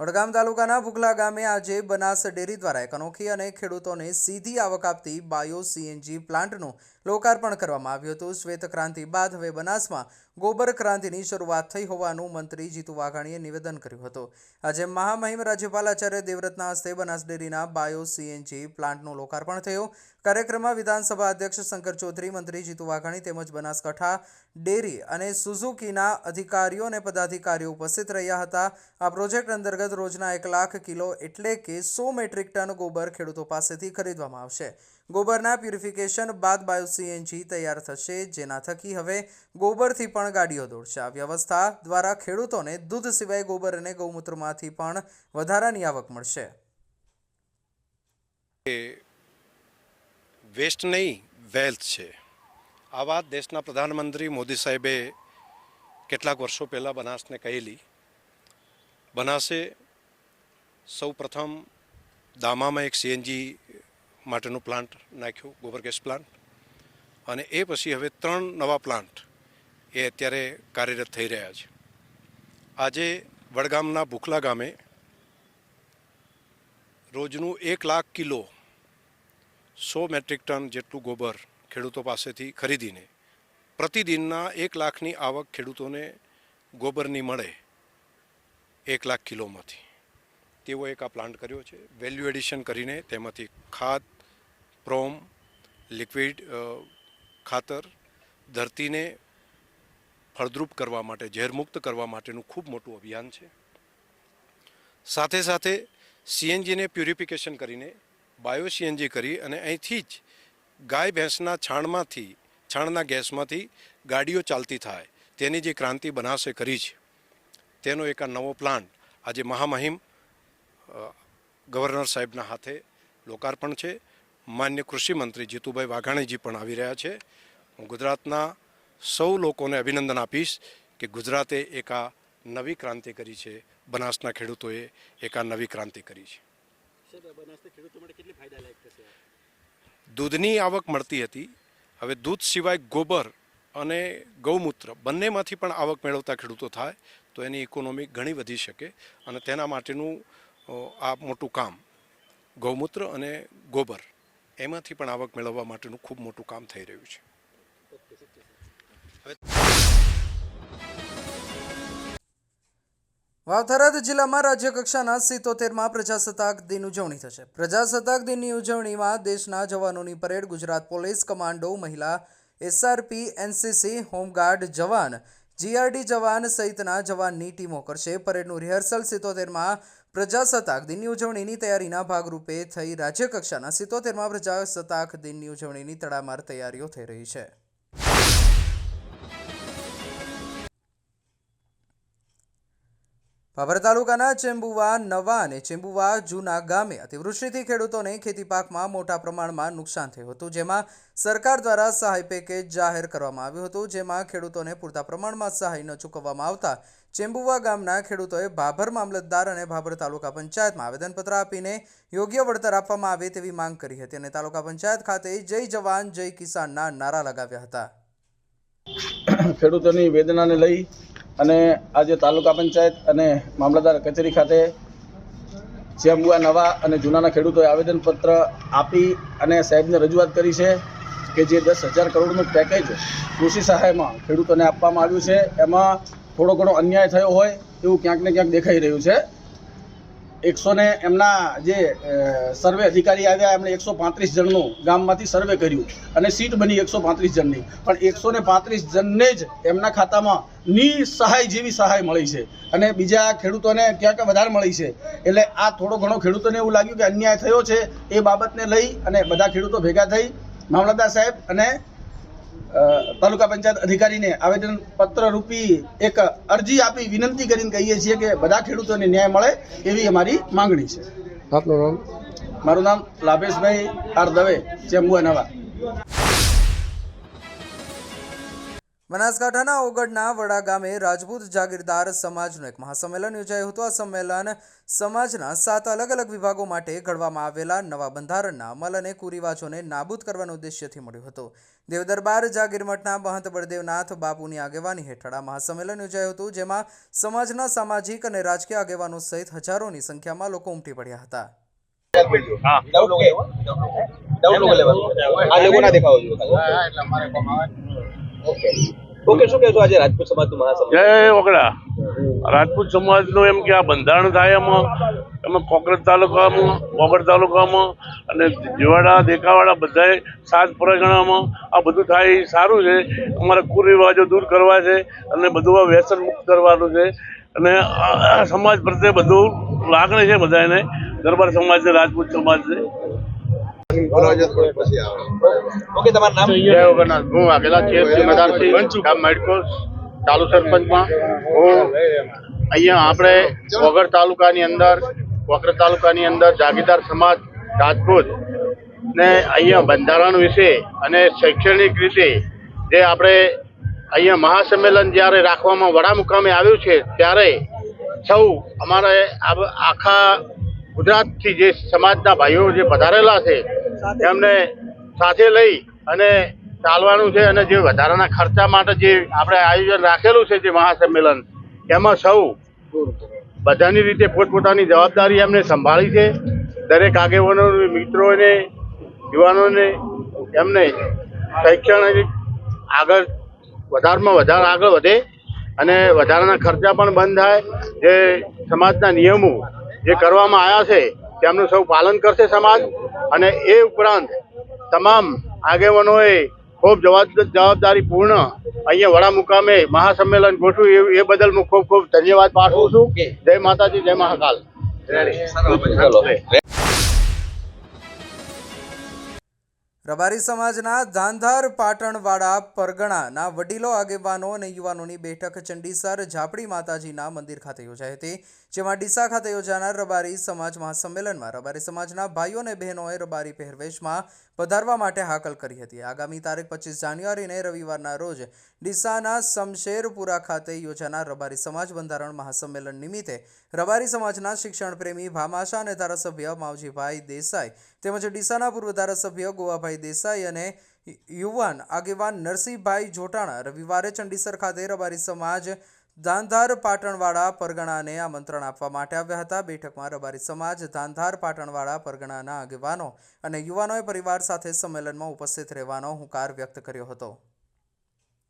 વડગામ તાલુકાના ભુખલા ગામે આજે બનાસ ડેરી દ્વારા એક અનોખી અને ખેડૂતોને સીધી આવક આપતી બાયો સીએનજી પ્લાન્ટનું લોકાર્પણ કરવામાં આવ્યું હતું। શ્વેત ક્રાંતિ બાદ હવે બનાસમાં ગોબર ક્રાંતિની શરૂઆત થઈ હોવાનું મંત્રી જીતુ વાઘાણીએ નિવેદન કર્યું હતું। આજે મહામહિમ રાજ્યપાલ આચાર્ય દેવવ્રતના હસ્તે બનાસ ડેરીના બાયો સીએનજી પ્લાન્ટનું લોકાર્પણ થયું। કાર્યક્રમમાં વિધાનસભા અધ્યક્ષ શંકર ચૌધરી, મંત્રી જીતુ વાઘાણી તેમજ બનાસકાંઠા ડેરી અને સુઝુકીના અધિકારીઓ અને પદાધિકારીઓ ઉપસ્થિત રહ્યા હતા। આ પ્રોજેક્ટ અંતર્ગત રોજના 1 લાખ કિલો એટલે કે 100 મેટ્રિક ટન ગોબર ખેડૂતો પાસેથી ખરીદવામાં આવશે। ગોબરના પ્યુરિફિકેશન બાદ બાયો સીએનજી તૈયાર થશે, જેના થકી હવે ગોબરથી પણ ગાડીઓ દોડશે। આ વ્યવસ્થા દ્વારા ખેડૂતોને દૂધ સિવાય ગોબર અને ગૌમૂત્રમાંથી પણ વધારાની આવક મળશે। વેસ્ટ નહીં, વેલ્થ છે। આ વાત દેશના પ્રધાનમંત્રી મોદી સાહેબે કેટલાક વર્ષો પહેલાં બનાસને કહેલી। બનાસે સૌ પ્રથમ દામામાં એક સીએનજી માટેનું પ્લાન્ટ નાખ્યું, ગોબર ગેસ પ્લાન્ટ, અને એ પછી હવે 3 નવા પ્લાન્ટ એ અત્યારે કાર્યરત થઈ રહ્યા છે। આજે વડગામના ભુખલા ગામે રોજનું 1 લાખ કિલો 100 મેટ્રિક ટન જેટલું ગોબર ખેડૂતો પાસેથી ખરીદીને પ્રતિદિનના 1 લાખની આવક ખેડૂતોને ગોબરની મળે 1 લાખ કિલોમાંથી, તેવો એક આ પ્લાન્ટ કર્યો છે। વેલ્યુ એડિશન કરીને તેમાંથી ખાદ, પ્રોમ, લિક્વિડ ખાતર, ધરતીને ફળદ્રુપ કરવા માટે, ઝેરમુક્ત કરવા માટેનું ખૂબ મોટું અભિયાન છે। સાથે સાથે સીએનજીને પ્યુરિફિકેશન કરીને બાયો સીએનજી કરી અને અહીંથી જ ગાય ભેંસના છાણના ગેસમાંથી ગાડીઓ ચાલતી થાય તેની જે ક્રાંતિ બનાસે કરી છે, તેનો એક આ નવો પ્લાન્ટ આજે મહામહિમ ગવર્નર સાહેબના હાથે લોકાર્પણ છે। માન્ય કૃષિ મંત્રી જીતુભાઈ વાઘાણીજી પણ આવી રહ્યા છે। હું ગુજરાતના સૌ લોકોને અભિનંદન આપીશ કે ગુજરાતે એક આ નવી ક્રાંતિ કરી છે, બનાસના ખેડૂતોએ એક આ નવી ક્રાંતિ કરી છે। દૂધની આવક મળતી હતી, હવે દૂધ સિવાય ગોબર અને ગૌમૂત્ર બંનેમાંથી પણ આવક મેળવતા ખેડૂતો થાય તો એની ઇકોનોમી ઘણી વધી શકે, અને તેના માટેનું આ મોટું કામ ગૌમૂત્ર અને ગોબર એમાંથી પણ આવક મેળવવા માટેનું ખૂબ મોટું કામ થઈ રહ્યું છે। વાવથરાદ જિલ્લામાં રાજ્ય કક્ષાના 77મા પ્રજાસત્તાક દિન ઉજવણી થશે। પ્રજાસત્તાક દિનની ઉજવણીમાં દેશના જવાનોની પરેડ ગુજરાત પોલીસ કમાન્ડો, મહિલા એસઆરપી, એનસીસી, હોમગાર્ડ જવાન, જીઆરડી જવાન સહિતના જવાનની ટીમો કરશે। પરેડનું રિહર્સલ 77મા પ્રજાસત્તાક દિનની ઉજવણીની તૈયારીના ભાગરૂપે થઈ રાજ્ય કક્ષાના 77મા પ્રજાસત્તાક દિનની ઉજવણીની તડામાર તૈયારીઓ થઈ રહી છે। ભાભર તાલુકાના ચેમ્બુવા નવા અને ચેમ્બુવા જૂના ગામે અતિવૃષ્ટિથી ખેડૂતોને ખેતી પાકમાં મોટા પ્રમાણમાં નુકસાન થયું હતું, જેમાં સરકાર દ્વારા સહાય પેકેજ જાહેર કરવામાં આવ્યું હતું, જેમાં ખેડૂતોને પૂરતા પ્રમાણમાં સહાય ન ચૂકવવામાં આવતા ચેમ્બુવા ગામના ખેડૂતોએ ભાભર મામલતદાર અને ભાભર તાલુકા પંચાયતમાં આવેદનપત્ર આપીને યોગ્ય વળતર આપવામાં આવે તેવી માંગ કરી હતી અને તાલુકા પંચાયત ખાતે જય જવાન જય કિસાનના નારા લગાવ્યા હતા। ખેડૂતોની વેદનાને લઈ અને આજે તાલુકા પંચાયત અને મામલતદાર કચેરી ખાતે ચેમ્બુઆ નવા અને જૂનાના ખેડૂતોએ આવેદનપત્ર આપી અને સાહેબને રજૂઆત કરી છે કે જે 10,000 કરોડનું પેકેજ કૃષિ સહાયમાં ખેડૂતોને આપવામાં આવ્યું છે, એમાં થોડો ઘણો અન્યાય થયો હોય એવું ક્યાંક ને ક્યાંક દેખાઈ રહ્યું છે। 100 ને એમના જે સર્વે અધિકારી આવ્યા એમણે 135 જણનું ગામમાંથી સર્વે કર્યું અને સીટ બની 135 જણની, પણ 135 જણને જ એમના ખાતામાં સહાય જેવી સહાય મળી છે અને બીજા ખેડૂતોને ક્યાંક વધારે મળી છે। એટલે આ થોડો ઘણો ખેડૂતોને એવું લાગ્યું કે અન્યાય થયો છે, એ બાબતને લઈ અને બધા ખેડૂતો ભેગા થઈ મામલતદાર સાહેબ અને તાલુકા પંચાયત અધિકારીને આવેદનપત્ર રૂપી એક અરજી આપી વિનંતી કરીને કહીએ છીએ કે બધા ખેડૂતોને ન્યાય મળે એવી અમારી માંગણી છે। આપનું નામ? મારું નામ લાભેશભાઈ આર દવે, ચેમ્બુઆ નવા। બનાસકાંઠાના ઓગળના વડા ગામે રાજપૂત જાગીરદાર સમાજનું એક મહાસંમેલન યોજાયું હતું. આ સંમેલન સમાજના 7 અલગ અલગ વિભાગો માટે ઘડવામાં આવેલા નવા બંધારણના અમલ અને કુરિવાજોને નાબૂદ કરવાના ઉદ્દેશ્યથી મળ્યું હતું. દેવદરબાર જાગીર મઠના મહંત બળદેવનાથ બાપુની આગેવાની હેઠળ આ મહાસંમેલન યોજાયું હતું, જેમાં સમાજના સામાજિક અને રાજકીય આગેવાનો સહિત હજારોની સંખ્યામાં લોકો ઉમટી પડ્યા હતા. ઓકે, શું કહેશો આજે રાજપૂત સમાજનું મહાસંમેલન? જય ઓગળા રાજપૂત સમાજનું એમ કે આ બંધારણ થાય એમાં કોકરેજ તાલુકામાં અને જીવાડા દેકાવાડા બધાય 7 પરગણામાં આ બધું થાય એ સારું છે. અમારા કુરિવાજો દૂર કરવા છે અને બધું આ વ્યસન મુક્ત કરવાનું છે અને આ સમાજ પ્રત્યે બધું લાગણી છે બધાને. દરબાર સમાજ છે, રાજપૂત સમાજ છે. ઓકે, તમારું નામ? જય ઓગણનાથ. હું આગેલા ચેર જિમ્મેદારથી ગામ મેડકોસ ચાલુ સરપંચમાં. હું અહીંયા આપણે વગર તાલુકાની અંદર જાગીરદાર સમાજ રાજપૂત ને અહીંયા બંધારણ વિશે અને શૈક્ષણિક રીતે જે આપણે અહીંયા મહાસંમેલન જ્યારે રાખવામાં વડા મુકામે આવ્યું છે, ત્યારે સૌ અમારે આખા ગુજરાતથી જે સમાજના ભાઈઓ જે પધારેલા છે એમને સાથે લઈ અને ચાલવાનું છે. અને જે વધારાના ખર્ચા માટે જે આપણે આયોજન રાખેલું છે, જે મહાસંમેલન, એમાં સૌ બધાની રીતે પોતપોતાની જવાબદારી એમને સંભાળી છે. દરેક આગેવાનો મિત્રોને યુવાનોને એમને શૈક્ષણિક આગળ વધારેમાં વધારે આગળ વધે અને વધારાના ખર્ચા પણ બંધ થાય. જે સમાજના નિયમો જે કરવામાં આવ્યા છે તેમનું સૌ પાલન કરશે સમાજ. અને એ ઉપરાંત તમામ આગેવાનોએ ખૂબ જવાબદારીપૂર્ણ અહીંયા વડા મુકામે મહાસંમેલન ગોઠવ્યું એ બદલ હું ખૂબ ખૂબ ધન્યવાદ પાઠવું છું. જય માતાજી, જય મહાકાલ. રબારી સમાજના ધાંધાર પાટણવાડા પરગણાના વડીલો, આગેવાનો અને યુવાનોની બેઠક ચંડીસર ઝાપડી માતાજીના મંદિર ખાતે યોજાઈ હતી, જેમાં ડીસા ખાતે યોજાનાર રબારી સમાજ મહાસંમેલનમાં રબારી સમાજના ભાઈઓ અને બહેનોએ રબારી પહેરવેશમાં પધારવા માટે હાકલ કરી હતી. આગામી તારીખ 25 જાન્યુઆરીને રવિવારના રોજ ડીસાના શમશેરપુરા ખાતે યોજાનાર રબારી સમાજ બંધારણ મહાસંમેલન નિમિત્તે રબારી સમાજના શિક્ષણ પ્રેમી ભામાશા અને ધારાસભ્ય માવજીભાઈ દેસાઈ તેમજ ડીસાના પૂર્વ ધારાસભ્ય ગોવાભાઈ દેસાઈ અને યુવાન આગેવાન નરસિંહભાઈ જોટાણા રવિવારે ચંડીસર ખાતે રબારી સમાજ ધાંધાર પાટણવાડા પરગણાને આમંત્રણ આપવા માટે આવ્યા હતા. બેઠકમાં રબારી સમાજ ધાંધાર પાટણવાડા પરગણાના આગેવાનો અને યુવાનોએ પરિવાર સાથે સંમેલનમાં ઉપસ્થિત રહેવાનો હુંકાર વ્યક્ત કર્યો હતો.